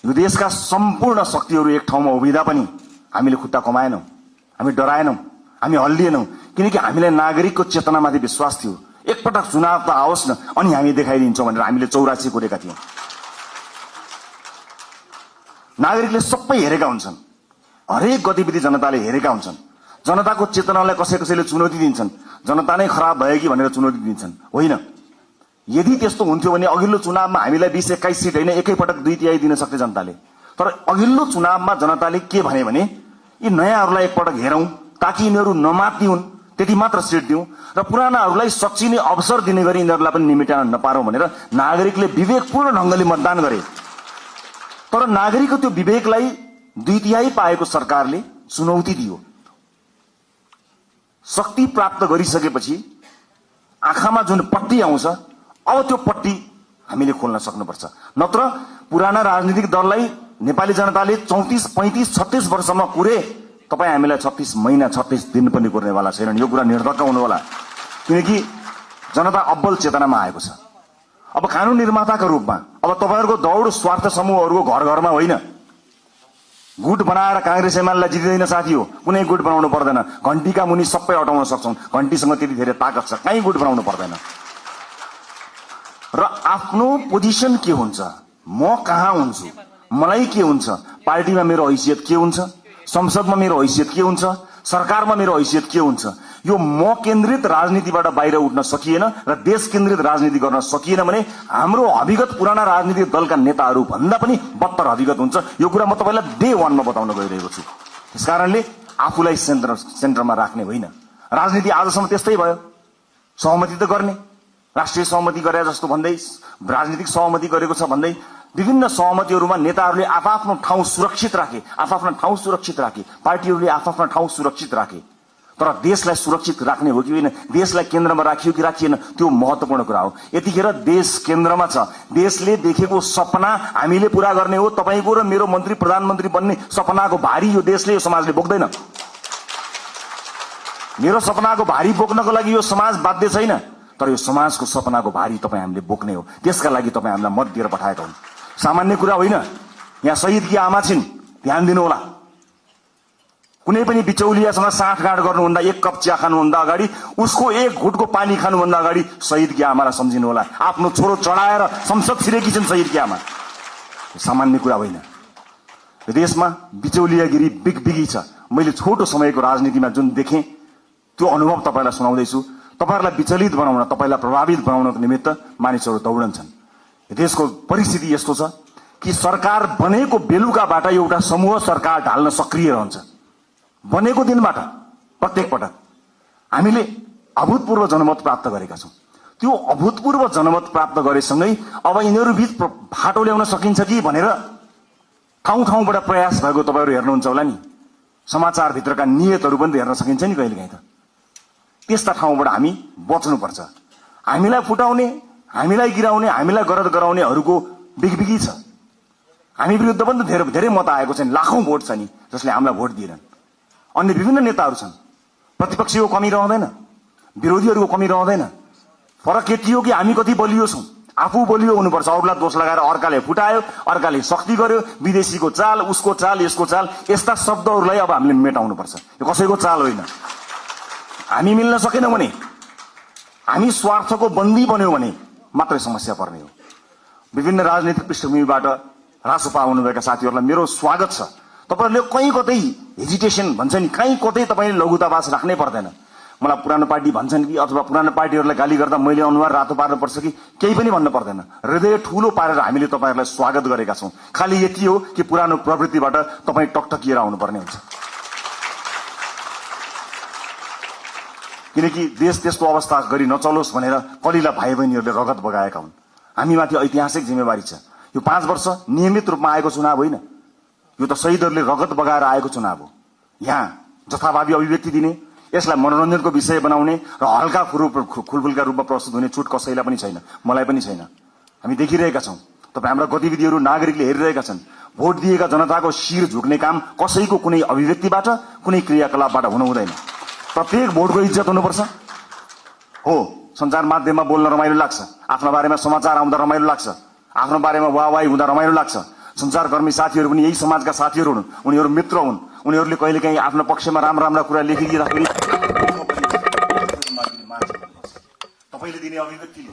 यो देशका सम्पूर्ण शक्तिहरू एक ठाउँमा उभिँदा पनि हामीले खुट्टा कमाएनौं, हामी डराएनौं, हामी हल्लिएनौं, किनकि हामीलाई नागरिकको चेतनामाथि विश्वास थियो। एकपटक चुनाव त आओस् न अनि हामी देखाइदिन्छौं भनेर हामीले 84 कोरेका थियौं। नागरिकले सबै हेरेका हुन्छन्, हरेक गतिविधि जनताले हेरेका हुन्छन्। जनताको चेतनालाई कसैले चुनौती दिन्छन्, जनता नै खराब भयो कि भनेर चुनौती दिन्छन्। होइन, यदि त्यस्तो हुन्थ्यो भने अघिल्लो चुनावमा हामीलाई 20-21 सीट होइन एकैपटक 2/3 दिन सक्थे जनताले। तर अघिल्लो चुनावमा जनताले के भने यी नयाँहरूलाई एकपटक हेरौं ताकि यिनीहरू नमात्दिउन्, त्यति मात्र सिट दिउँ र पुरानाहरूलाई सच्चिने अवसर दिने गरी यिनीहरूलाई पनि निमेटान नपारौं भनेर नागरिकले विवेकपूर्ण ढंगले मतदान गरे। तर नागरिकको त्यो विवेकलाई 2/3 पाएको सरकारले चुनौती दियो। शक्ति प्राप्त गरिसकेपछि आँखामा जुन पट्टी आउँछ अब त्यो पट्टी हामीले खोल्न सक्नुपर्छ। नत्र पुराना राजनीतिक दललाई नेपाली जनताले 34, 35, 36 वर्षमा कुरे, तपाई हामीलाई 36 महिना 36 दिन पनि कुर्नेवाला छैनन्। यो कुरा निर्धक्क हुनु होला, किनकि जनता अब्बल चेतनामा आएको छ। अब कानून निर्माताका रूपमा अब तपाईहरुको दौड स्वार्थ समूहहरुको घर घरमा होइन। गुट बनाएर कांग्रेस एमालेलाई जितिदैन साथी हो, कुनै गुट बनाउनु पर्दैन। घण्टीका मुनि सबै हटाउन सक्छौं, घण्टीसँग त्यति धेरै ताकत छ, कहीँ गुट बनाउनु पर्दैन। र आफ्नो पोजिसन के हुन्छ, म कहाँ हुन्छु, मलाई के हुन्छ, पार्टीमा मेरो हैसियत के हुन्छ, संसदमा मेरो हैसियत के हुन्छ, सरकारमा मेरो हैसियत के हुन्छ, यो म केन्द्रित राजनीतिबाट बाहिर उठ्न सकिएन र देश केन्द्रित राजनीति गर्न सकिएन भने हाम्रो हविगत पुराना राजनीतिक दलका नेताहरू भन्दा पनि बत्तर हविगत हुन्छ। यो कुरा म तपाईलाई डे 1 मा बताउन गइरहेको छु। त्यसकारणले आफूलाई सेन्टरमा राख्ने होइन। राजनीति आजसम्म त्यस्तै भयो, सहमति त गर्ने, राष्ट्रिय सहमति गरे जस्तो भन्दै, राजनीतिक सहमति गरेको छ भन्दै विभिन्न सहमतिहरूमा नेताहरूले आफआफ्नो ठाउँ सुरक्षित राखे, पार्टीहरूले आफआफ्नो ठाउँ सुरक्षित राखे। तर देशलाई सुरक्षित राख्ने हो कि होइन, देशलाई केन्द्रमा राखियो कि राखिएन, त्यो महत्त्वपूर्ण कुरा हो। यतिखेर देश केन्द्रमा छ, देशले देखेको सपना हामीले पूरा गर्ने हो। तपाईको र मेरो मन्त्री प्रधानमन्त्री बन्ने सपनाको भारी यो देशले, यो समाजले बोक्दैन। मेरो सपनाको भारी बोक्नको लागि यो समाज बाध्य छैन, तर यो समाजको सपनाको भारी तपाई हामीले बोक्ने हो। त्यसका लागि तपाई हामीलाई मत दिएर पठाएका हुन्। सामान्य कुरा होइन। यहाँ शहीदकी आमा छिन्, ध्यान दिनु होला। कुनै पनि बिचौलियासँग साँठगाँठ गर्नुभन्दा, एक कप चिया खानुभन्दा अगाडि, उसको एक घुटको पानी खानुभन्दा अगाडि शहीदकी आमालाई सम्झिनु होला। आफ्नो छोरो चढाएर संसद छिरेकी छिन् शहीदकी आमा। सामान्य कुरा होइन। यो देशमा बिचौलियागिरी बिगबिगी छ। मैले छोटो समयको राजनीतिमा जुन देखेँ त्यो अनुभव तपाईलाई सुनाउँदैछु। तपाईहरुलाई विचलित बनाउन, तपाईलाई प्रभावित बनाउनको निमित्त मानिसहरू दौडन्छन्। देशको परिस्थिति यस्तो छ कि सरकार बनेको बेलुकाबाट एउटा समूह सरकार ढाल्न सक्रिय रहन्छ। बनेको दिनबाट प्रत्येक पटक हामीले अभूतपूर्व जनमत प्राप्त गरेका छौं। त्यो अभूतपूर्व जनमत प्राप्त गरेसँगै अब यिनीहरू बीच फाटो ल्याउन सकिन्छ कि भनेर ठाउँ ठाउँबाट प्रयास भएको तपाईहरु हेर्नुहुन्छ होला नि। समाचार भित्रका नियतहरू पनि हेर्न सकिन्छ नि कहिलेकाहीँ त। त्यस्ता ठाउँबाट हामी बच्नुपर्छ। हामीलाई फुटाउने, हामीलाई गिराउने, हामीलाई गरद गराउनेहरूको बिगबिगी छ। हामी विरुद्ध पनि धेरै मत आएको छ नि, लाखौं भोट छ नि, जसले हामीलाई भोट दिएनन्। अन्य विभिन्न नेताहरू छन्। प्रतिपक्षीको कमी रहँदैन, विरोधीहरूको कमी रहँदैन। फरक यति हो कि हामी कति बलियो छौं। आफू बलियो हुनुपर्छ, अरूलाई दोष लगाएर अर्काले फुटायो, अर्काले शक्ति गर्यो, विदेशीको चाल, उसको चाल, यसको चाल, यस्ता शब्दहरूलाई अब हामीले मेटाउनुपर्छ। यो कसैको चाल होइन। हामी मिल्न सकेनौं भने, हामी स्वार्थको बन्दी बन्यौं भने मात्रै समस्या पर्ने हो। विभिन्न राजनीतिक पृष्ठभूमिबाट रासोपा आउनुभएका साथीहरूलाई मेरो स्वागत छ। तपाईहरुले कहीँ कतै हेजिटेसन भन्छ नि, कहीँ कतै तपाईले लघुतावास राख्नै पर्दैन। मलाई पुरानो पार्टी भन्छन् कि अथवा पुरानो पार्टीहरूलाई गाली गर्दा मैले अनुहार रातो पार्नु पर्छ कि केही पनि भन्न पर्दैन। हृदय ठूलो पारेर हामीले तपाईहरुलाई स्वागत गरेका छौं। खाली यति हो कि पुरानो प्रवृत्तिबाट तपाई टकटकिएर आउनुपर्ने हुन्छ। किनकि देश त्यस्तो अवस्था गरी नचलोस् भनेर कलिला भाइ बहिनीहरूले रगत बगाएका हुन्। हामीमाथि ऐतिहासिक जिम्मेवारी छ। यो 5 वर्ष नियमित रूपमा आएको चुनाव होइन, यो त शहीदहरूले रगत बगाएर आएको चुनाव हो। यहाँ जथाभावी अभिव्यक्ति दिने, यसलाई मनोरञ्जनको विषय बनाउने र हल्का खुलफुलका रूपमा प्रस्तुत हुने छुट कसैलाई पनि छैन, मलाई पनि छैन। हामी देखिरहेका छौं। तपाई हाम्रा गतिविधिहरू नागरिकले हेरिरहेका छन्। भोट दिएका जनताको शिर झुक्ने काम कसैको कुनै अभिव्यक्तिबाट, कुनै क्रियाकलापबाट हुनु हुँदैन। प्रत्येक भोटको इज्जत हुनुपर्छ। हो, सञ्चार माध्यममा बोल्न रमाइलो लाग्छ, आफ्नो बारेमा समाचार आउँदा रमाइलो लाग्छ, आफ्नो बारेमा वाहवाही हुँदा रमाइलो लाग्छ। सञ्चारकर्मी साथीहरू पनि यही समाजका साथीहरू हुन्, उनीहरू मित्र हुन्। उनीहरूले कहिलेकाहीँ आफ्नो पक्षमा राम्रा कुरा लेखिदिँदाखेरि तपाईँले दिने अभिव्यक्तिले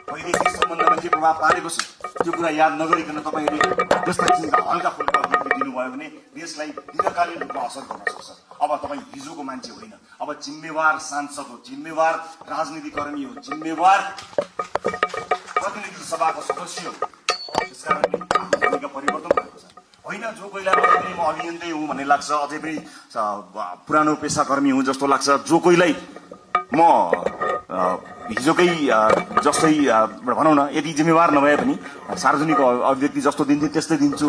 पहिले के सम्बन्धमा के प्रभाव पारेको छ त्यो कुरा याद नगरिकन तपाईँले जस्ता किसिमका हल्का फुल्का अभिव्यक्ति दिनुभयो भने देशलाई दीर्घकालीन रूपमा असर गर्न सक्छ। अब तपाईँ हिजोको मान्छे होइन, अब जिम्मेवार सांसद हो, जिम्मेवार राजनीतिकर्मी हो, जिम्मेवार प्रतिनिधि सभाको सदस्य हो। त्यसकारणले आफ्नो भूमिका परिवर्तन भएको छ। होइन जो कोहीलाई म अभियन्तै हुँ भन्ने लाग्छ, अझै पनि पुरानो पेसाकर्मी हुँ जस्तो लाग्छ, जो कोहीलाई म हिजोकै जस्तै भनौँ न यति जिम्मेवार नभए पनि सार्वजनिक अभिव्यक्ति जस्तो दिन्थेँ त्यस्तै दिन्छु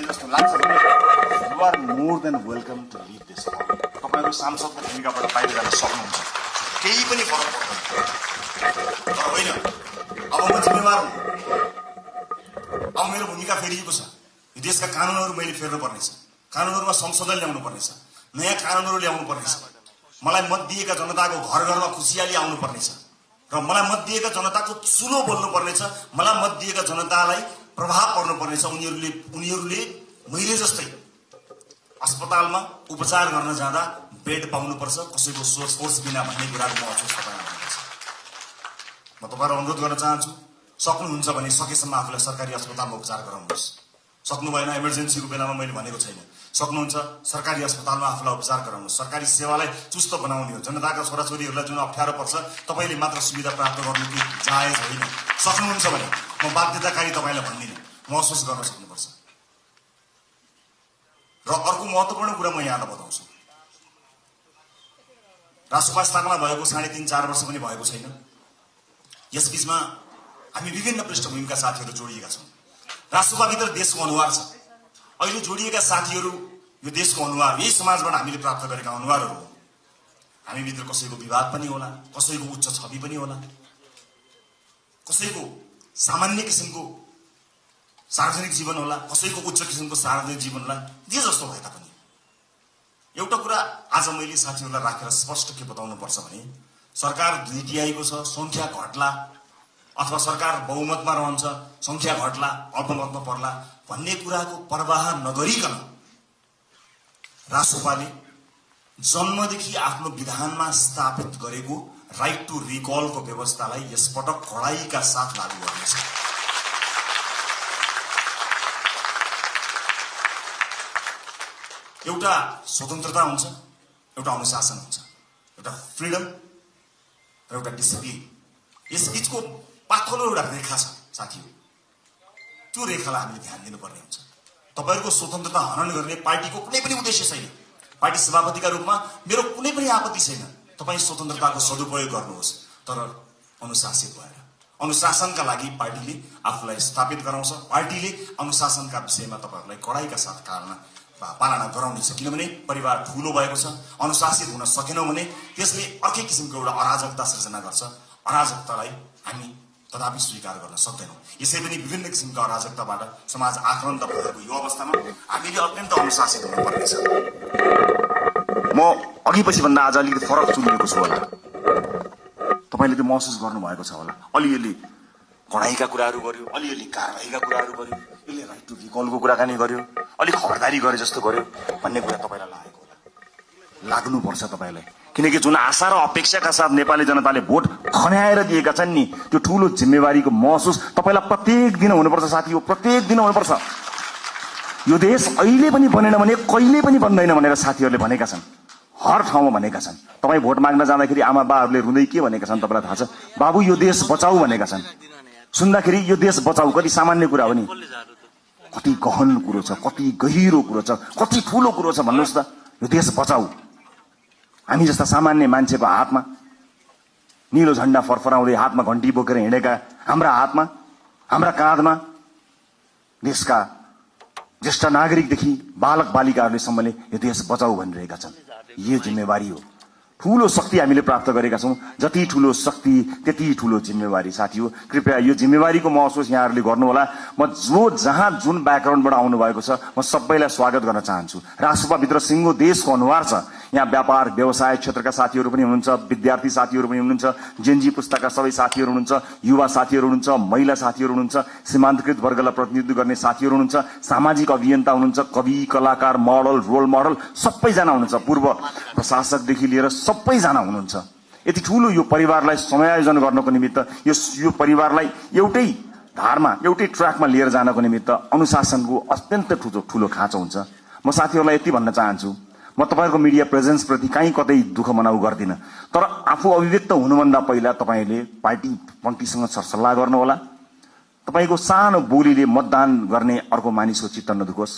जस्तो लाग्छ भने you are more than welcome to leave this. तपाईँहरू सांसदको भूमिकाबाट बाहिर जान सक्नुहुन्छ, केही पनि फरक पर्दैन। तर होइन अब म जिम्मेवार हुँ, अब मेरो भूमिका फेरिएको छ। यो देशका कानुनहरू मैले फेर्नु पर्नेछ, कानुनहरूमा संशोधन ल्याउनु पर्नेछ, नयाँ कानुनहरू ल्याउनु पर्नेछ। मलाई मत दिएका जनताको घर घरमा खुसियाली आउनु पर्नेछ र मलाई मत दिएका जनताको चुलो बोल्नु पर्नेछ। मलाई मत दिएका जनतालाई प्रभाव पर्नु पर्नेछ। उनीहरूले मैले जस्तै अस्पतालमा उपचार गर्न जाँदा बेड पाउनुपर्छ, कसैको सोर्स बिना भन्ने कुराको महसुस तपाईँलाई हुनुपर्छ। म तपाईँलाई अनुरोध गर्न चाहन्छु, सक्नुहुन्छ भने सकेसम्म आफूलाई सरकारी अस्पतालमा उपचार गराउनुहोस्। सक्नु भएन, इमर्जेन्सीको बेलामा मैले भनेको छैन, सक्नुहुन्छ सरकारी अस्पतालमा आफूलाई उपचार गराउनुहोस्। सरकारी सेवालाई चुस्त बनाउने हो। जनताका छोराछोरीहरूलाई जुन अप्ठ्यारो पर्छ तपाईँले मात्र सुविधा प्राप्त गर्नु कि जायज होइन। सक्नुहुन्छ भने म बाध्यताकारी तपाईँलाई भन्दिनँ, महसुस गर्न सक्नुपर्छ। र अर्को महत्त्वपूर्ण कुरा म यहाँलाई बताउँछु, राष्ट्रपा स्थापना भएको 3.5-4 वर्ष पनि भएको छैन। यसबीचमा हामी विभिन्न पृष्ठभूमिका साथीहरू जोडिएका छौँ। राष्ट्रपाभित्र देशको अनुहार छ। अहिले जोडिएका साथीहरू यो देशको अनुहार, यही समाजबाट हामीले प्राप्त गरेका अनुहारहरू हो। हामीभित्र कसैको विवाद पनि होला, कसैको उच्च छवि पनि होला, कसैको सामान्य किसिमको सार्वजनिक जीवन होला, कसैको उच्च किसिमको सार्वजनिक जीवन होला। जे जस्तो भए तापनि एउटा कुरा आज मैले साथीहरूलाई राखेर स्पष्ट के बताउनु पर्छ भने सरकार 2 तिहाईको छ, संख्या घट्ला अथवा सरकार बहुमतमा रहन्छ, संख्या घट्ला, अल्पमतमा पर्ला भन्ने कुराको परवाह नगरिकन राष्ट्रपाले जन्मदेखि आफ्नो विधानमा स्थापित गरेको राइट टु रिकलको व्यवस्थालाई यसपटक कडाइका साथ लागू गर्नेछ। एउटा स्वतन्त्रता हुन्छ, एउटा अनुशासन हुन्छ, एउटा फ्रिडम र एउटा डिसिप्लिन। यसबीचको पातलो एउटा रेखा छ साथीहरू, त्यो रेखालाई हामीले ध्यान दिनुपर्ने हुन्छ। तपाईहरूको स्वतन्त्रता हनन गर्ने पार्टीको कुनै पनि उद्देश्य छैन। पार्टी सभापतिका रूपमा मेरो कुनै पनि आपत्ति छैन, तपाईँ स्वतन्त्रताको सदुपयोग गर्नुहोस्, तर अनुशासित भएर। अनुशासनका लागि पार्टीले आफूलाई स्थापित गराउँछ। पार्टीले अनुशासनका विषयमा तपाईहरूलाई कडाइका साथ पालना गराउनेछ। किनभने परिवार ठुलो भएको छ, अनुशासित हुन सकेनौँ भने त्यसले अर्कै किसिमको एउटा अराजकता सृजना गर्छ। अराजकतालाई हामी कदापि स्वीकार गर्न सक्दैनौँ। यसै पनि विभिन्न किसिमका अराजकताबाट समाज आक्रान्त भएको यो अवस्थामा हामीले अत्यन्त अनुशासित हुनुपर्नेछ। म अघि पछि भन्दा आज अलिकति फरक चुनिएको छु होला, तपाईँले त्यो महसुस गर्नुभएको छ होला। अलिअलि कडाइका कुराहरू गर्यो, अलिअलि कारवाहीका कुराहरू गर्यो, यसले राइट टु रिकलको कुराकानी गर्यो, अलिक खबरदारी गरे जस्तो गर्यो भन्ने कुरा तपाईँलाई लागेको होला। लाग्नुपर्छ तपाईँलाई, किनकि जुन आशा र अपेक्षाका साथ नेपाली जनताले भोट खन्याएर दिएका छन् नि, त्यो ठुलो जिम्मेवारीको महसुस तपाईँलाई प्रत्येक दिन हुनुपर्छ साथी हो, प्रत्येक दिन हुनुपर्छ। यो देश अहिले पनि बनेन भने कहिले पनि बन्दैन भनेर साथीहरूले भनेका छन्, हर ठाउँमा भनेका छन्। तपाईँ भोट माग्न जाँदाखेरि आमा बाहरूले रुँदै के भनेका छन् तपाईँलाई थाहा छ? बाबु यो देश बचाऊ भनेका छन्। सुन्दाखेरि यो देश बचाऊ कति सामान्य कुरा हो नि, कति गहन कुरो छ, कति गहिरो कुरो छ, कति ठुलो कुरो छ भन्नुहोस् त। यो देश बचाऊ हामी जस्ता सामान्य मान्छेको हातमा, नीलो झण्डा फरफराउँदै हातमा घन्टी बोकेर हिँडेका हाम्रा हातमा, हाम्रा काँधमा देशका ज्येष्ठ नागरिकदेखि बालक बालिकाहरूले सम्मले यो देश बचाऊ भनिरहेका छन्। यो जिम्मेवारी हो, ठुलो शक्ति हामीले प्राप्त गरेका छौँ। जति ठुलो शक्ति त्यति ठुलो जिम्मेवारी साथी हो। कृपया यो जिम्मेवारीको महसुस यहाँहरूले गर्नुहोला। म जहाँ जुन ब्याकग्राउन्डबाट आउनुभएको छ म सबैलाई स्वागत गर्न चाहन्छु। राष्ट्रसभाभित्र सिङ्गो देशको अनुहार छ। यहाँ व्यापार व्यवसाय क्षेत्रका साथीहरू पनि हुनुहुन्छ, विद्यार्थी साथीहरू पनि हुनुहुन्छ, जेनजी पुस्ताका सबै साथीहरू हुनुहुन्छ, युवा साथीहरू हुनुहुन्छ, महिला साथीहरू हुनुहुन्छ, सीमान्तकृत वर्गलाई प्रतिनिधित्व गर्ने साथीहरू हुनुहुन्छ, सामाजिक अभियन्ता हुनुहुन्छ, कवि कलाकार मोडल रोल मोडल सबैजना हुनुहुन्छ, पूर्व प्रशासकदेखि लिएर सबैजना हुनुहुन्छ। यति ठूलो यो परिवारलाई समायोजन गर्नको निमित्त यो परिवारलाई एउटै धारमा एउटै ट्र्याकमा लिएर जानको निमित्त अनुशासनको अत्यन्त ठूलो खाँचो हुन्छ। म साथीहरूलाई यति भन्न चाहन्छु, म तपाईहरुको मिडिया प्रेजेन्स प्रति कहीँ कतै दुःख मनाउ गर्दिन, तर आफू अभिव्यक्त हुनुभन्दा पहिला तपाईले पार्टी पङ्क्तिसँग सरसल्लाह गर्नुहोला। तपाईको सानो बोलीले मतदान गर्ने अर्को मानिसको चित्त नदुखोस्।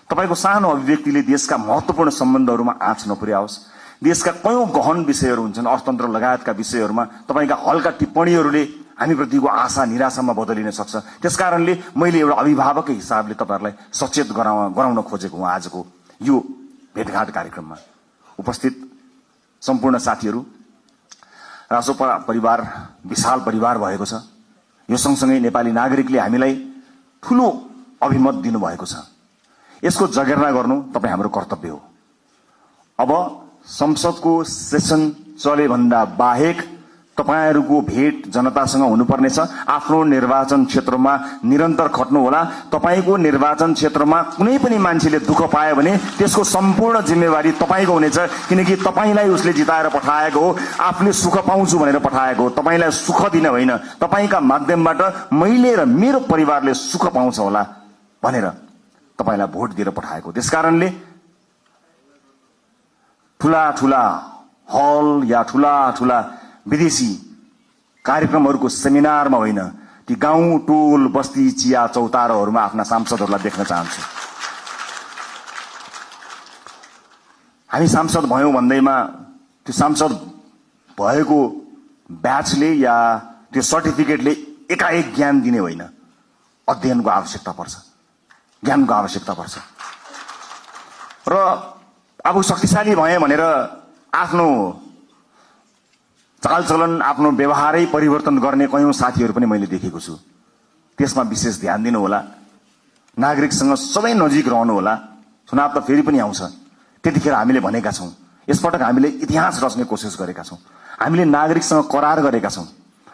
तपाईको सानो अभिव्यक्तिले देशका महत्त्वपूर्ण सम्बन्धहरूमा आँच नपुर्याओस्। देशका कयौं गहन विषयहरू हुन्छन्, अर्थतन्त्र लगायतका विषयहरूमा तपाईका हल्का टिप्पणीहरूले हामीप्रतिको आशा निराशामा बदलिन सक्छ। त्यसकारणले मैले एउटा अभिभावककै हिसाबले तपाईहरुलाई सचेत गराउन खोजेको हुँ। आजको यो भेटघाट कार्यक्रममा उपस्थित सम्पूर्ण साथीहरू, रासोपा परिवार विशाल परिवार भएको छ। यो सँगसँगै नेपाली नागरिकले हामीलाई ठूलो अभिमत दिनुभएको छ। यसको जगेर्ना गर्नु तपाई हाम्रो कर्तव्य हो। अब संसदको सेसन चले भन्दा बाहेक तपाईहरुको भेट जनतासँग हुनुपर्नेछ। आफ्नो निर्वाचन क्षेत्रमा निरन्तर खट्नु होला। तपाईको निर्वाचन क्षेत्रमा कुनै पनि मान्छेले दुःख पायो भने त्यसको सम्पूर्ण जिम्मेवारी तपाईको हुनेछ, किनकि तपाईलाई उसले जिताएर पठाएको हो, आफूले सुख पाउँछु भनेर पठाएको हो। तपाईलाई सुख दिन होइन, तपाईका माध्यमबाट मैले र मेरो परिवारले सुख पाउँछ होला भनेर तपाईलाई भोट दिएर पठाएको। त्यसकारणले ठूला ठूला हल या ठूला ठूला विदेशी कार्यक्रमहरूको सेमिनारमा होइन, ती गाउँ टोल बस्ती चिया चौतारोहरूमा आफ्ना सांसदहरूलाई देख्न चाहन्छु। हामी सांसद भयौं भन्दैमा त्यो सांसद भएको ब्याचले या त्यो सर्टिफिकेटले एकाएक ज्ञान दिने होइन, अध्ययनको आवश्यकता पर्छ, ज्ञानको आवश्यकता पर्छ। र अब शक्तिशाली भए भनेर आफ्नो चालचलन आफ्नो व्यवहारै परिवर्तन गर्ने कयौं साथीहरू पनि मैले देखेको छु। त्यसमा विशेष ध्यान दिनु होला। नागरिकसँग सबै नजिक रहनु होला। चुनाव त फेरि पनि आउँछ, त्यतिखेर हामीले भनेका छौं, यसपटक हामीले इतिहास रच्ने कोसिस गरेका छौं। हामीले नागरिकसँग करार गरेका छौं।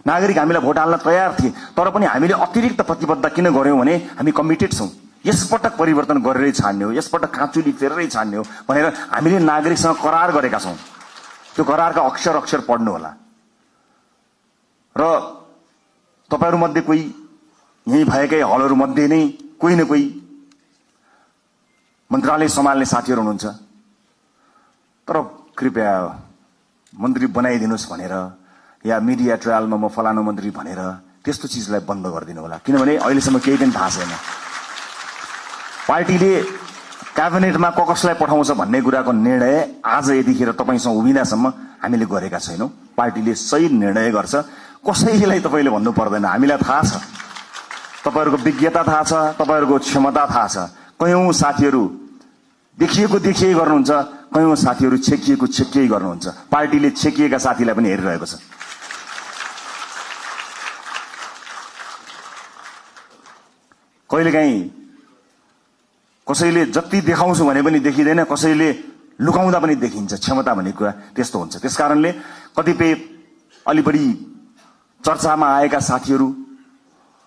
नागरिक हामीलाई भोट हाल्न तयार थिए, तर पनि हामीले अतिरिक्त प्रतिबद्धता किन गर्यौं भने हामी कमिटेड छौं। यसपटक परिवर्तन गरेरै छाड्ने हो, यसपटक काँचुली फेरेरै छाड्ने हो भनेर हामीले नागरिकसँग करार गरेका छौं। त्यो करारका अक्षर अक्षर पढ्नु होला। र तपाईहरु मध्ये कोही यही भएकै हलहरु मध्ये नै कोही न कोही मन्त्रालय सम्हाल्ने साथीहरु हुनुहुन्छ, तर कृपया मन्त्री बनाइदिनुस् भनेर या मिडिया ट्रायलमा म फलानु मन्त्री भनेर त्यस्तो चीजलाई बन्द गरिदिनु होला। किनभने अहिलेसम्म केही पनि थाहा छैन। पार्टीले क्याबिनेटमा कसलाई पठाउँछ भन्ने कुराको निर्णय आज यतिखेर तपाईसँग उभिँदासम्म हामीले गरेका छैनौं। पार्टीले सही निर्णय गर्छ, कसैलाई तपाईले भन्नु पर्दैन। हामीलाई थाहा छ, तपाईहरुको विज्ञता थाहा छ, तपाईहरुको क्षमता थाहा छ। कयौं साथीहरु देखिएको गर्नुहुन्छ, कयौं साथीहरु छेकिएको गर्नुहुन्छ। पार्टीले छेकिएका साथीलाई पनि हेरिरहेको छ। कहिलेकाहीँ कसैले जति देखाउँछु भने पनि देखिँदैन, कसैले लुकाउँदा पनि देखिन्छ। क्षमता भन्ने कुरा त्यस्तो हुन्छ। त्यसकारणले कतिपय अलि बढी चर्चामा आएका साथीहरू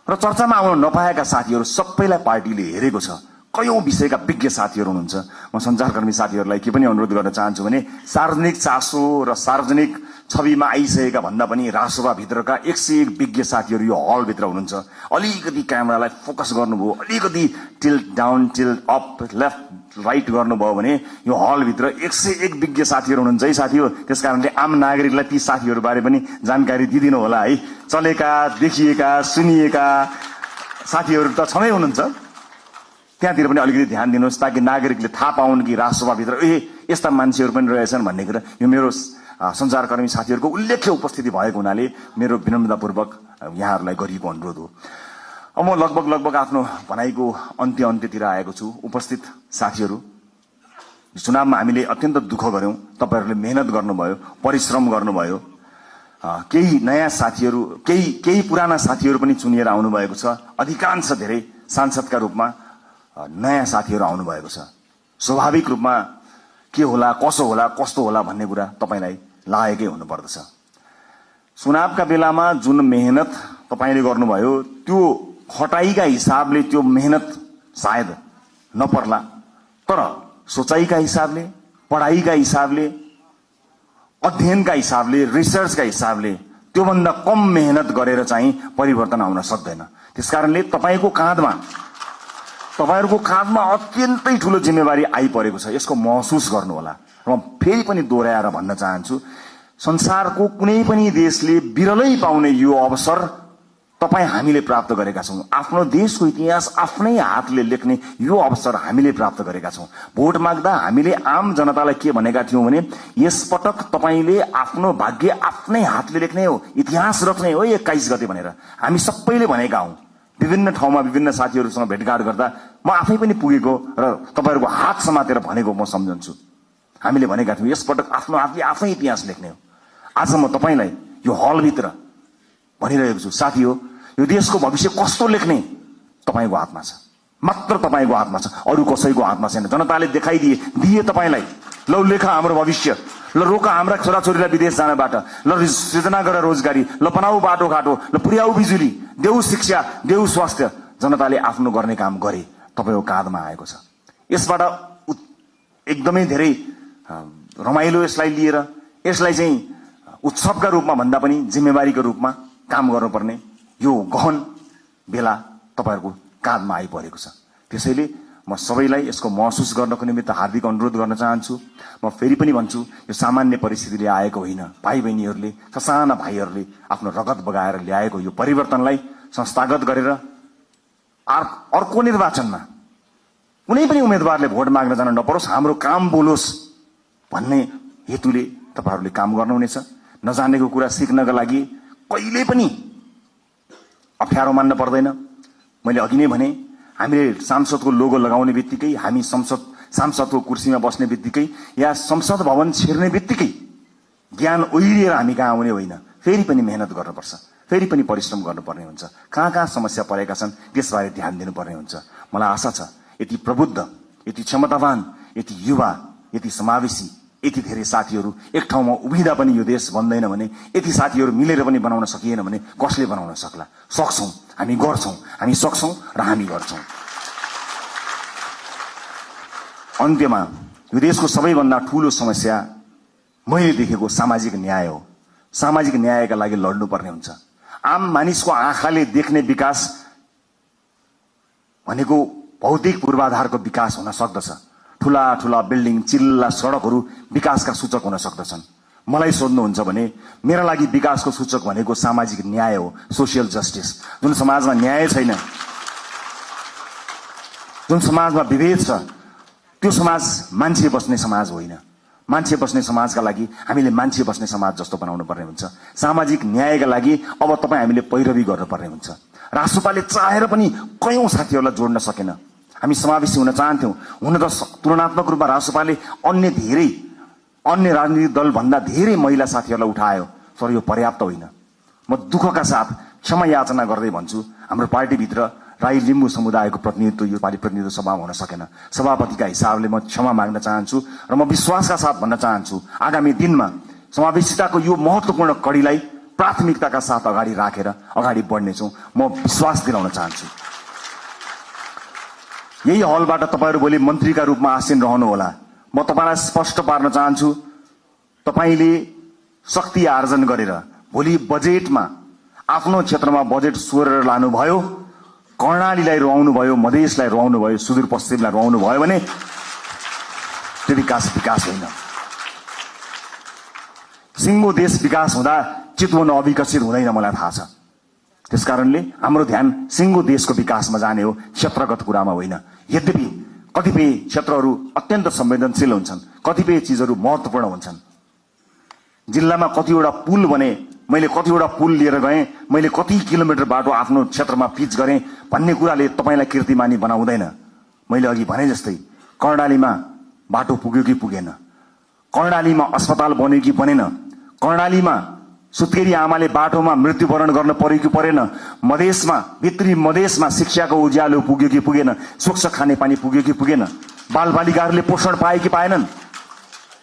र चर्चामा आउन नपाएका साथीहरू सबैलाई पार्टीले हेरेको छ। कयौं विषयका विज्ञ साथीहरू हुनुहुन्छ। म सञ्चारकर्मी साथीहरूलाई के पनि अनुरोध गर्न चाहन्छु भने सार्वजनिक चासो र सार्वजनिक छविमा आइसकेका भन्दा पनि रासोपा भित्रका 101 विज्ञ साथीहरू यो हल भित्र हुनुहुन्छ। अलिकति क्यामेरालाई फोकस गर्नुभयो, अलिकति tilt down tilt up left right गर्नुभयो भने यो हल भित्र 101 विज्ञ साथीहरू हुनुहुन्छ है साथीहरू। त्यसकारणले आम नागरिकलाई ती साथीहरू बारे पनि जानकारी दिदिनु होला है। चलेका देखिएका सुनिएका साथीहरू त छँदै हुनुहुन्छ, त्यहाँतिर पनि अलिकति ध्यान दिनुहोस्, ताकि नागरिकले थाहा पाउन् कि रासोपा भित्र यस्ता मान्छेहरू पनि रहेछन् भन्ने कुरा। यो मेरो सञ्चारकर्मी साथीहरूको उल्लेख्य उपस्थिति भएको हुनाले मेरो विनम्रतापूर्वक यहाँहरूलाई गरिएको अनुरोध हो। अब म लगभग आफ्नो भनाइको अन्त्यतिर आएको छु। उपस्थित साथीहरू, चुनावमा हामीले अत्यन्त दुःख गर्यौं, तपाईहरुले मेहनत गर्नुभयो, परिश्रम गर्नुभयो। केही नयाँ साथीहरू, केही पुराना साथीहरू पनि चुनिएर आउनु भएको छ। अधिकांश धेरै सांसदका रूपमा नयाँ साथीहरू आउनु भएको छ। स्वाभाविक रूपमा के होला, कसो होला, कस्तो होला भन्ने कुरा तपाईलाई लागेकै हुनुपर्दछ। चुनावका बेलामा जुन मेहनत तपाईले गर्नुभयो त्यो खटाइका हिसाबले त्यो मेहनत सायद नपर्ला, तर सोचाइका हिसाबले, पढाइका हिसाबले, अध्ययनका हिसाबले, रिसर्चका हिसाबले त्योभन्दा कम मेहनत गरेर चाहिँ परिवर्तन आउन सक्दैन। त्यसकारणले तपाईहरुको काँधमा अत्यन्तै ठूलो जिम्मेवारी आइपरेको छ। यसको महसुस गर्नुहोला। र म फेरि पनि दोहोर्याएर भन्न चाहन्छु, संसारको कुनै पनि देशले बिरलै पाउने यो अवसर तपाई हामीले प्राप्त गरेका छौं। आफ्नो देशको इतिहास आफ्नै हातले लेख्ने यो अवसर हामीले प्राप्त गरेका छौं। भोट माग्दा हामीले आम जनतालाई के भनेका थियौं भने यसपटक तपाईले आफ्नो भाग्य आफ्नै हातले लेख्ने हो, इतिहास रच्ने हो 21 गते भनेर हामी सबैले भनेका हौं। विभिन्न ठाउँमा विभिन्न साथीहरुसँग भेटघाट गर्दा म आफै पनि पुगेको र तपाईहरुको हात समातेर भनेको म सम्झन्छु। हामीले भनेका थियौं यसपटक आफ्नो हातले आफै इतिहास लेख्ने हो। आज म तपाईलाई यो हलभित्र भनिरहेको छु, साथी हो, यो देशको भविष्य कस्तो लेख्ने तपाईको हातमा छ, मात्र तपाईको हातमा छ, अरु कसैको हातमा छैन। जनताले दिए तपाईलाई, ल लेखा हाम्रो भविष्य, ल रोका हाम्रा छोराछोरीलाई विदेश जानबाट, ल सृजना गर रोजगारी, ल बनाऊ बाटोघाटो, ल पुर्याऊ बिजुली, देऊ शिक्षा, देऊ स्वास्थ्य। जनताले आफ्नो गर्ने काम गरे, तपाईको काँधमा आएको छ। यसबाट एकदमै धेरै रमाइलो यसलाई लिएर, यसलाई चाहिँ उत्सवका रूपमा भन्दा पनि जिम्मेवारीको रूपमा काम गर्नुपर्ने यो गहन बेला तपाईहरुको काँधमा आइपरेको छ। त्यसैले म सबैलाई यसको महसुस गर्नको निमित्त हार्दिक अनुरोध गर्न चाहन्छु। म फेरि पनि भन्छु, यो सामान्य परिस्थितिले आएको होइन। भाइ बहिनीहरूले, ससाना भाइहरूले आफ्नो रगत बगाएर ल्याएको यो परिवर्तनलाई संस्थागत गरेर अर्को निर्वाचनमा कुनै पनि उम्मेदवारले भोट माग्न जान नपरोस्, हाम्रो काम बोलोस् भन्ने हेतुले तपाईहरुले काम गर्नुहुनेछ। नजानेको कुरा सिक्नका लागि कहिले पनि अप्ठ्यारो मान्न पर्दैन। मैले अघि नै भने हामीले सांसदको लोगो लगाउने बित्तिकै, हामी सांसदको कुर्सीमा बस्ने बित्तिकै या संसद भवन छिर्ने बित्तिकै ज्ञान ओइरिएर हामी कहाँ आउने होइन। फेरि पनि मेहनत गर्नुपर्छ, फेरि पनि परिश्रम गर्नुपर्ने हुन्छ। कहाँ समस्या परेका छन् त्यसबारे ध्यान दिनुपर्ने हुन्छ। मलाई आशा छ यति प्रबुद्ध, यति क्षमतावान, यति युवा, यति समावेशी, यति धेरै साथीहरू एक ठाउँमा उभिँदा पनि यो देश बन्दैन भने, यति साथीहरू मिलेर पनि बनाउन सकिएन भने कसले बनाउन सक्ला? सक्छौं, हामी गर्छौं, हामी सक्छौं र हामी गर्छौं। अन्त्यमा यो देशको सबैभन्दा ठूलो समस्या मैले देखेको सामाजिक न्याय हो। सामाजिक न्यायका लागि लड्नुपर्ने हुन्छ। आम मानिसको आँखाले देख्ने विकास भनेको भौतिक पूर्वाधारको विकास हुन सक्दछ। ठूला ठूला बिल्डिङ, चिल्ला सडकहरू विकासका सूचक हुन सक्दछन्। मलाई सोध्नुहुन्छ भने मेरा लागि विकासको सूचक भनेको सामाजिक न्याय हो, सोशल जस्टिस। जुन समाजमा न्याय छैन, जुन समाजमा विभेद छ, त्यो समाज मान्छे बस्ने समाज होइन। मान्छे बस्ने समाजका लागि हामीले मान्छे बस्ने समाज जस्तो बनाउनु पर्ने हुन्छ। सामाजिक न्यायका लागि अब हामीले पैरवी गर्नुपर्ने हुन्छ। राष्ट्रपाले चाहेर पनि कयौं साथीहरूलाई जोड्न सकेन। हामी समावेशी हुन चाहन्थ्यौं। हुन त तुलनात्मक रूपमा राष्ट्रपाले अन्य राजनीतिक दल भन्दा धेरै महिला साथीहरूलाई उठायो, तर यो पर्याप्त होइन। म दुःखका साथ क्षमा याचना गर्दै भन्छु, हाम्रो पार्टीभित्र राई लिम्बू समुदायको प्रतिनिधित्व यो पालि प्रतिनिधित्व सभामा हुन सकेन। सभापतिका हिसाबले म क्षमा माग्न चाहन्छु र म विश्वासका साथ भन्न चाहन्छु आगामी दिनमा समावेशिताको यो महत्वपूर्ण कડીलाई प्राथमिकताका साथ अगाडि राखेर अगाडि बढ्नेछौं। म विश्वास दिलाउन चाहन्छु। यही हलबाट तपाईहरु भोलि मन्त्रीका रूपमा आसीन रहनुहोला। म तपाईलाई स्पष्ट पार्न चाहन्छु, तपाईले शक्ति आर्जन गरेर भोलि बजेटमा आफ्नो क्षेत्रमा बजेट सोरेर लानुभयो, कर्णालीलाई रुवाउनु भयो, मधेसलाई रुवाउनु भयो, सुदूरपश्चिमलाई रुवाउनु भयो भने त्यो विकास होइन। सिङ्गो देश विकास हुँदा चितवन अविकसित हुँदैन, मलाई थाहा छ। त्यसकारणले हाम्रो ध्यान सिङ्गो देशको विकासमा जाने हो, क्षेत्रगत कुरामा होइन। यद्यपि कतिपय क्षेत्रहरू अत्यन्त संवेदनशील हुन्छन्, कतिपय चीजहरू महत्त्वपूर्ण हुन्छन्। जिल्लामा कतिवटा पुल बने, मैले कतिवटा पुल लिएर गएँ, मैले कति किलोमिटर बाटो आफ्नो क्षेत्रमा पिच गरेँ भन्ने कुराले तपाईलाई कीर्तिमानी बनाउँदैन। मैले अघि भने जस्तै कर्णालीमा बाटो पुग्यो कि पुगेन, कर्णालीमा अस्पताल बन्यो कि बनेन, कर्णालीमा सुत्केरी आमाले बाटोमा मृत्युवरण गर्न पर्यो कि परेन, मधेसमा भित्री मधेसमा शिक्षाको उज्यालो पुग्यो कि पुगेन, स्वच्छ खानेपानी पुग्यो कि पुगेन, बालबालिकाहरूले पोषण पाए कि पाएनन्,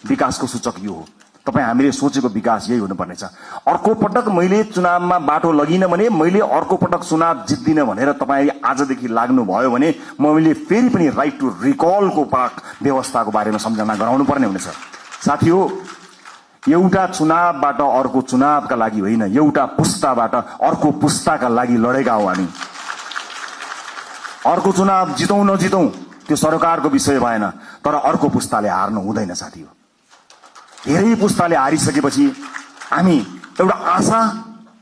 विकासको सूचक यो हो। तपाईँ हामीले सोचेको विकास यही हुनुपर्नेछ। अर्को पटक मैले चुनावमा बाटो लगिन भने, मैले अर्को पटक चुनाव जित्दिन भनेर तपाईँ आजदेखि लाग्नुभयो भने मैले फेरि पनि राइट टु रिकलको व्यवस्थाको बारेमा सम्झना गराउनु पर्ने हुनेछ। साथी हो, एउटा चुनावबाट अर्को चुनावका लागि होइन, एउटा पुस्ताबाट अर्को पुस्ताका लागि लडेका हौ हामी। अर्को चुनाव जितौं नजितौं त्यो सरकारको विषय भएन, तर अर्को पुस्ताले हार्नु हुँदैन साथी हो। धेरै पुस्ताले हारिसकेपछि हामी एउटा आशा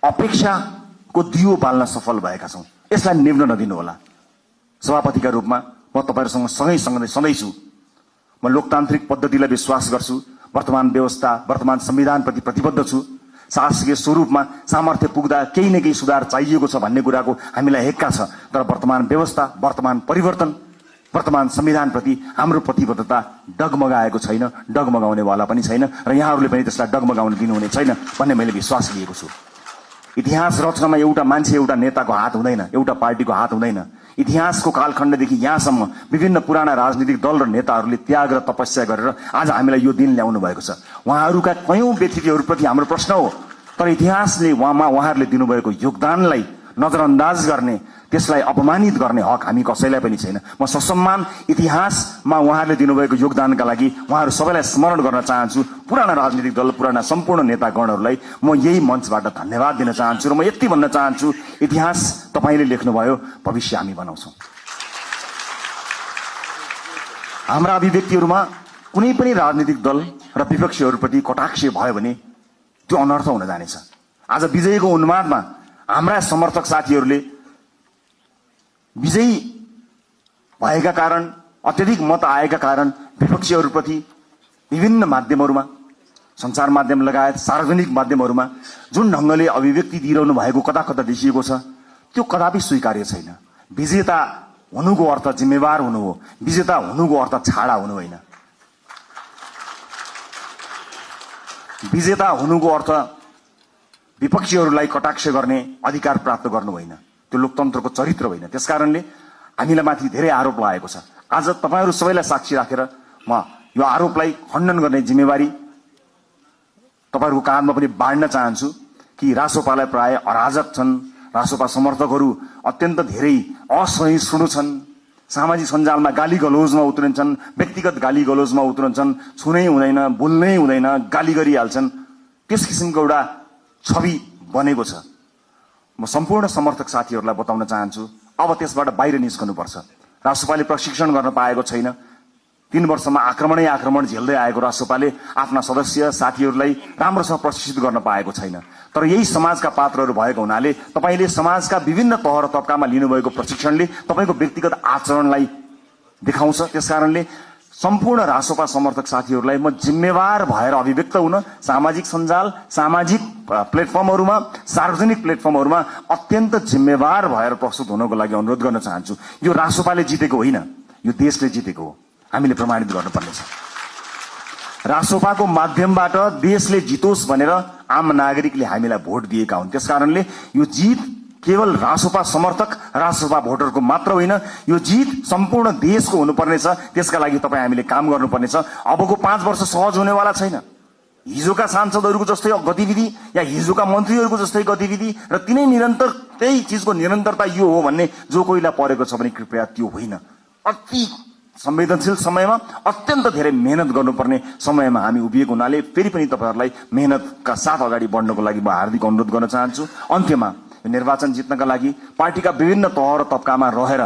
अपेक्षाको दियो बाल्न सफल भएका छौं। यसलाई निभ्न नदिनु होला। सभापतिका रूपमा म तपाईहरुसँग सँगै सधैँ छु। म लोकतान्त्रिक पद्धतिलाई विश्वास गर्छु। वर्तमान व्यवस्था, वर्तमान संविधानप्रति प्रतिबद्ध छु। शासकीय स्वरूपमा सामर्थ्य पुग्दा केही न केही सुधार चाहिएको छ भन्ने कुराको हामीलाई हेक्का छ, तर वर्तमान व्यवस्था, वर्तमान परिवर्तन, वर्तमान संविधानप्रति हाम्रो प्रतिबद्धता डगमगाएको छैन, डगमगाउनेवाला पनि छैन र यहाँहरूले पनि त्यसलाई डगमगाउन दिनुहुने छैन भन्ने मैले विश्वास लिएको छु। इतिहास रचनामा एउटा मान्छे, एउटा नेताको हात हुँदैन, एउटा पार्टीको हात हुँदैन। इतिहासको कालखण्डदेखि यहाँसम्म विभिन्न पुराना राजनीतिक दल र नेताहरूले त्याग र तपस्या गरेर आज हामीलाई यो दिन ल्याउनु भएको छ। उहाँहरूका कयौं व्यक्तित्वहरूप्रति हाम्रो प्रश्न हो, तर इतिहासले उहाँहरूले दिनुभएको योगदानलाई नजरअन्दाज गर्ने, त्यसलाई अपमानित गर्ने हक हामी कसैलाई पनि छैन। म ससम्मान इतिहासमा उहाँहरूले दिनुभएको योगदानका लागि उहाँहरू सबैलाई स्मरण गर्न चाहन्छु। पुराना राजनीतिक दल, पुराना सम्पूर्ण नेतागणहरूलाई म यही मञ्चबाट धन्यवाद दिन चाहन्छु र म यति भन्न चाहन्छु, इतिहास तपाईले लेख्नुभयो, भविष्य हामी बनाउँछौं। हाम्रा अभिव्यक्तिहरूमा कुनै पनि राजनीतिक दल र विपक्षीहरूप्रति कटाक्ष भयो भने त्यो अनर्थ हुन जानेछ। आज विजयको उन्मादमा हाम्रा समर्थक साथीहरूले विजयी भएका कारण, अत्यधिक मत आएका कारण विपक्षीहरूप्रति विभिन्न माध्यमहरूमा, सञ्चार माध्यम लगायत सार्वजनिक माध्यमहरूमा जुन ढंगले अभिव्यक्ति दिइरहनु भएको कता कता देखिएको छ, त्यो कदापि स्वीकार्य छैन। विजेता हुनुको अर्थ जिम्मेवार हुनु हो, विजेता हुनुको अर्थ छाडा हुनु होइन। विजेता हुनुको अर्थ विपक्षीहरूलाई कटाक्ष गर्ने अधिकार प्राप्त गर्नु होइन, त्यो लोकतन्त्रको चरित्र होइन। त्यसकारणले हामीलाई माथि धेरै आरोप लागेको छ। आज तपाईहरु सबैलाई साक्षी राखेर म यो आरोपलाई खण्डन गर्ने जिम्मेवारी तपाईहरुको काँधमा पनि बाँड्न चाहन्छु कि रासोपालाई प्राय अराजक छन्, रासोपा समर्थकहरू अत्यन्त धेरै असहिष्णु छन्, सामाजिक सञ्जालमा गाली गलौजमा उत्रन्छन्, व्यक्तिगत गाली गलौजमा उत्रन्छन्, छुनै हुँदैन, बोल्नै हुँदैन, गाली गरिहाल्छन्। त्यस किसिमको एउटा छवि बनेको छ। म सम्पूर्ण समर्थक साथीहरूलाई बताउन चाहन्छु, अब त्यसबाट बाहिर निस्कनुपर्छ। रासोपाले प्रशिक्षण गर्न पाएको छैन। 3 वर्षमा आक्रमण झेल्दै आएको रासोपाले आफ्ना सदस्य साथीहरूलाई राम्रोसँग प्रशिक्षित गर्न पाएको छैन। तर यही समाजका पात्रहरू भएको हुनाले तपाईले समाजका विभिन्न तह र तबकामा लिनुभएको प्रशिक्षणले तपाईको व्यक्तिगत आचरणलाई देखाउँछ। त्यसकारणले सम्पूर्ण रासोपा समर्थक साथीहरूलाई म जिम्मेवार भएर अभिव्यक्त हुन सामाजिक सञ्जाल, सामाजिक प्लेटफर्महरूमा, सार्वजनिक प्लेटफर्महरूमा अत्यन्त जिम्मेवार भएर प्रस्तुत हुनको लागि अनुरोध गर्न चाहन्छु। यो रासोपाले जितेको होइन, यो देशले जितेको हो। हामीले प्रमाणित गर्नुपर्नेछ। रासोपाको माध्यमबाट देशले जितोस् भनेर आम नागरिकले हामीलाई भोट दिएका हुन्। त्यसकारणले यो जित केवल रासोपा समर्थक, रासोपा भोटरको मात्र होइन, यो जित सम्पूर्ण देशको हुनुपर्नेछ। त्यसका लागि तपाईँ हामीले काम गर्नुपर्नेछ। अबको 5 वर्ष सहज हुनेवाला छैन। हिजोका सांसदहरूको जस्तै गतिविधि या हिजोका मन्त्रीहरूको जस्तै गतिविधि र तिनै निरन्तर त्यही चिजको निरन्तरता यो हो भन्ने जो कोहीलाई परेको छ भने कृपया त्यो होइन। अति संवेदनशील समयमा अत्यन्त धेरै मेहनत गर्नुपर्ने समयमा हामी उभिएको हुनाले फेरि पनि तपाईहरुलाई मेहनतका साथ अगाडि बढ्नको लागि म हार्दिक अनुरोध गर्न चाहन्छु। अन्त्यमा निर्वाचन जित्नका लागि पार्टीका विभिन्न तह र तबकामा रहेर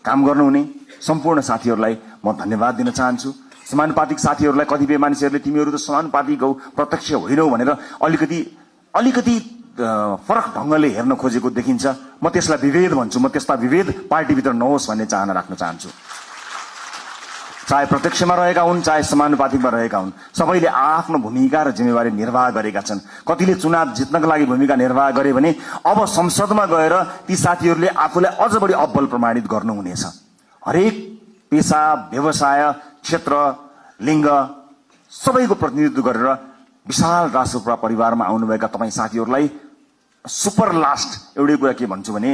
काम गर्नुहुने सम्पूर्ण साथीहरूलाई म धन्यवाद दिन चाहन्छु। समानुपातिक साथीहरूलाई कतिपय मानिसहरूले तिमीहरू त समानुपातिक हौ, प्रत्यक्ष होइनौ भनेर अलिकति फरक ढंगले हेर्न खोजेको देखिन्छ। म त्यसलाई विभेद भन्छु। म त्यस्ता विभेद पार्टीभित्र नहोस् भन्ने चाहना राख्न चाहन्छु। चाहे प्रत्यक्षमा रहेका हुन्, चाहे समानुपातिकमा रहेका हुन्, सबैले आफ्नो भूमिका र जिम्मेवारी निर्वाह गरेका छन्। कतिले चुनाव जित्नका लागि भूमिका निर्वाह गरे भने अब संसदमा गएर ती साथीहरूले आफूलाई अझ बढी अब्बल प्रमाणित गर्नुहुनेछ। हरेक पेशा, व्यवसाय, क्षेत्र, लिङ्ग सबैको प्रतिनिधित्व गरेर विशाल रासोपा परिवारमा आउनुभएका तपाईँ साथीहरूलाई सुपर लास्ट एउटै कुरा के भन्छु भने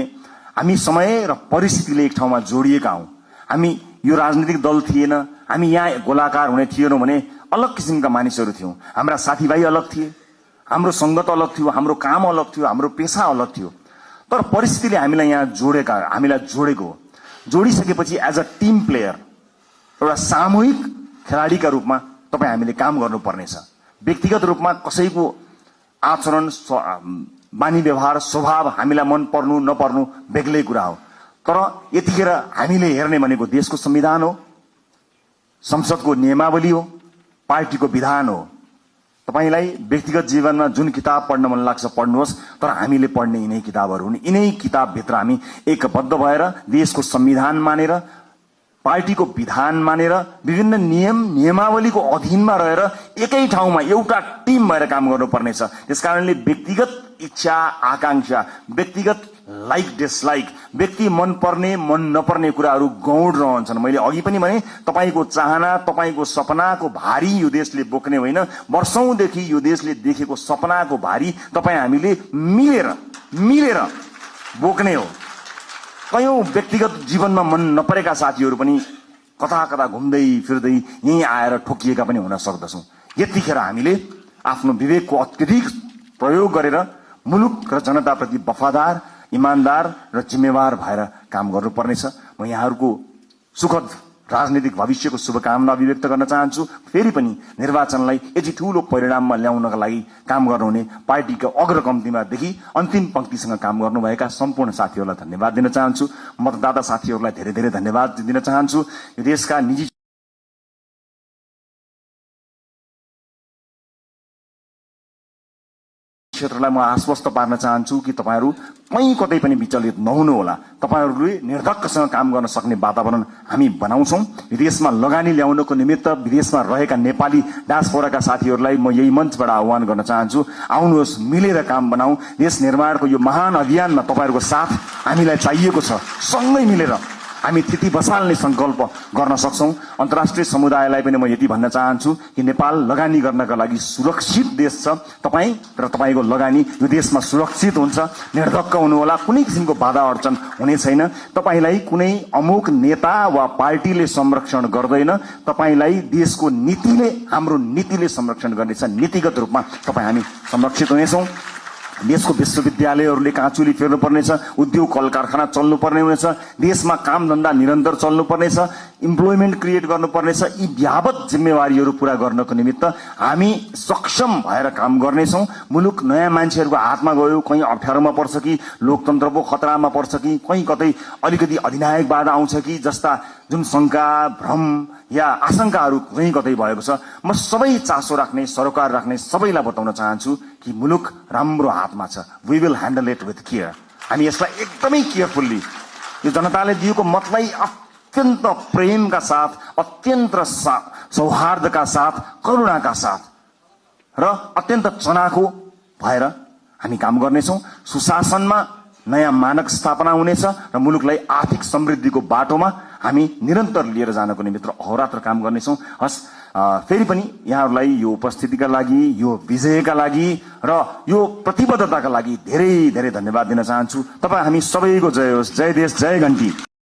हामी समय र परिस्थितिले एक ठाउँमा जोडिएका हौं। हामी यो राजनीतिक दल थिएन, हामी यहाँ गोलाकार हुने थिएनौं भने अलग किसिमका मानिसहरू थियौं। हाम्रा साथीभाइ अलग थिए, हाम्रो संगत अलग थियो, हाम्रो काम अलग थियो, हाम्रो पेशा अलग थियो। तर परिस्थितिले हामीलाई यहाँ हामीलाई जोडेको हो। जोडिसकेपछि एज अ टिम प्लेयर, एउटा सामूहिक खेलाडीका रूपमा तपाईँ हामीले काम गर्नुपर्नेछ। व्यक्तिगत रूपमा कसैको आचरण, बानी व्यवहार, स्वभाव हामीलाई मन पर्नु नपर्नु बेग्लै कुरा हो। तर यतिखेर हामीले हेर्ने भनेको देशको संविधान हो, संसदको नियमावली हो, पार्टीको विधान हो। तपाईलाई व्यक्तिगत जीवनमा जुन किताब पढ्न मन लाग्छ पढ्नुहोस्, तर हामीले पढ्ने यिनै किताबहरू हुन्। यिनै किताबभित्र हामी एकबद्ध भएर देशको संविधान मानेर, पार्टीको विधान मानेर, विभिन्न नियमावलीको अधीनमा रहेर एकै ठाउँमा एउटा टिम भएर काम गर्नुपर्नेछ। त्यसकारणले व्यक्तिगत इच्छा आकांक्षा, व्यक्तिगत लाइक डिसलाइक, व्यक्ति मन पर्ने मन नपर्ने कुराहरू गौण रहन्छन्। मैले अघि पनि भने तपाईको चाहना, तपाईको सपनाको भारी यो देशले बोक्ने होइन, वर्षौंदेखि यो देशले देखेको सपनाको भारी तपाईँ हामीले मिलेर बोक्ने हो। कयौं व्यक्तिगत जीवनमा मन नपरेका साथीहरू पनि कता कता घुम्दै फिर्दै यहीँ आएर ठोकिएका पनि हुन सक्दछौं। यतिखेर हामीले आफ्नो विवेकको अत्यधिक प्रयोग गरेर मुलुक र जनताप्रति वफादार, इमानदार र जिम्मेवार भएर काम गर्नुपर्नेछ। म यहाँहरूको सुखद राजनीतिक भविष्यको शुभकामना अभिव्यक्त गर्न चाहन्छु। फेरि पनि निर्वाचनलाई यति ठूलो परिणाममा ल्याउनका लागि काम गर्नुहुने पार्टीका अग्रकम्तीमादेखि अन्तिम पंक्तिसँग काम गर्नुभएका सम्पूर्ण साथीहरूलाई धन्यवाद दिन चाहन्छु। मतदाता साथीहरूलाई धेरै धेरै धन्यवाद दिन चाहन्छु। यो देशका निजी क्षेत्रलाई म आश्वस्त पार्न चाहन्छु कि तपाईहरू कहीँ कतै पनि विचलित नहुनुहोला। तपाईहरूले निर्धक्कसँग काम गर्न सक्ने वातावरण हामी बनाउँछौं। विदेशमा लगानी ल्याउनको निमित्त विदेशमा रहेका नेपाली डायस्पोराका साथीहरूलाई म यही मञ्चबाट आह्वान गर्न चाहन्छु, आउनुहोस्, मिलेर काम बनाऊ। देश निर्माणको यो महान अभियानमा तपाईहरूको साथ हामीलाई चाहिएको छ। सँगै मिलेर हामी तिथि बसाल्ने संकल्प गर्न सक्छौं। अन्तर्राष्ट्रिय समुदायलाई पनि म यति भन्न चाहन्छु कि नेपाल लगानी गर्नका लागि सुरक्षित देश छ। तपाईँ र तपाईको लगानी यो देशमा सुरक्षित हुन्छ। निर्धक्क हुनुहोला, कुनै किसिमको बाधा अडचन हुने छैन। तपाईलाई कुनै अमुक नेता वा पार्टीले संरक्षण गर्दैन, तपाईलाई देशको नीतिले, हाम्रो नीतिले संरक्षण गर्नेछ। नीतिगत रूपमा तपाईँ हामी संरक्षित हुनेछौं। देशको विश्वविद्यालयहरूले काँचुली फेर्नुपर्नेछ, उद्योग कल कारखाना चल्नुपर्ने हुनेछ, देशमा काम धन्दा निरन्तर चल्नुपर्नेछ, इम्प्लोइमेन्ट क्रिएट गर्नुपर्नेछ। यी व्यापक जिम्मेवारीहरू पूरा गर्नको निमित्त हामी सक्षम भएर काम गर्नेछौं। मुलुक नयाँ मान्छेहरूको हातमा गयो, कहीँ अप्ठ्यारोमा पर्छ कि लोकतन्त्रको खतरामा पर्छ कि कहीँ कतै अलिकति अधिनायकवाद आउँछ कि जस्ता जुन शंका, भ्रम या आशंकाहरू कहीँ कतै भएको छ, म सबै चासो राख्ने, सरोकार राख्ने सबैलाई बताउन चाहन्छु कि मुलुक राम्रो हातमा छ। We will handle it with care. हामी यसलाई एकदमै केयरफुल्ली, यो जनताले दिएको मतलाई अत्यन्त प्रेमका साथ, अत्यन्त सौहार्दका साथ, करुणाका साथ र अत्यन्त चनाखो भएर हामी काम गर्नेछौं। सुशासनमा नयाँ मानक स्थापना हुनेछ र मुलुकलाई आर्थिक समृद्धिको बाटोमा हामी निरन्तर लिएर जानको निमित्त अहोरात्र काम गर्नेछौं। हस्, फेरि पनि यहाँहरूलाई यो उपस्थितिका लागि, यो विजयका लागि र यो प्रतिबद्धताका लागि धेरै धेरै धन्यवाद दिन चाहन्छु। तपाईँ हामी सबैको जय होस्। जय देश, जय घण्टी।